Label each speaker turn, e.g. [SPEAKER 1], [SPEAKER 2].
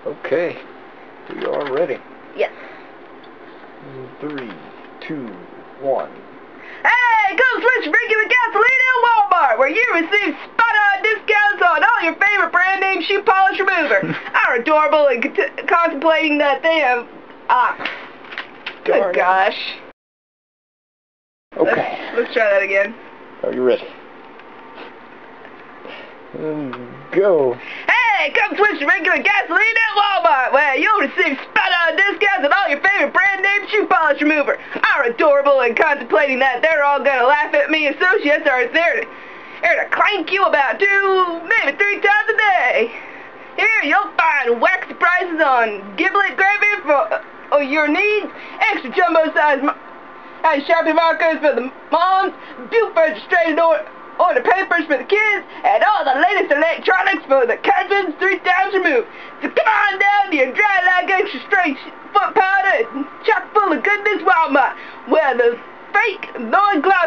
[SPEAKER 1] Okay, we are ready.
[SPEAKER 2] Yes.
[SPEAKER 1] 3, 2, 1.
[SPEAKER 2] Hey, come switch regular gasoline at Walmart, where you receive spot-on discounts on all your favorite brand name shoe polish remover. Are adorable and contemplating that they have... good gosh.
[SPEAKER 1] Okay.
[SPEAKER 2] Let's try that again.
[SPEAKER 1] Are you ready? Go.
[SPEAKER 2] Hey, come switch to regular gasoline at Walmart, where you'll receive spot-on discounts on all your favorite brand name shoe polish remover. Are adorable and contemplating that they're all gonna laugh at me. Associates are there to clank you about 2, maybe 3 times a day. Here you'll find waxy prices on giblet gravy for your needs, extra jumbo size Sharpie markers for the moms, Buford illustrated order papers for the kids, and all the latest electronics for the cousins 3 times removed. So come on down to your dry like extra strength foot powder and chock full of goodness Walmart, where the fake non-gloss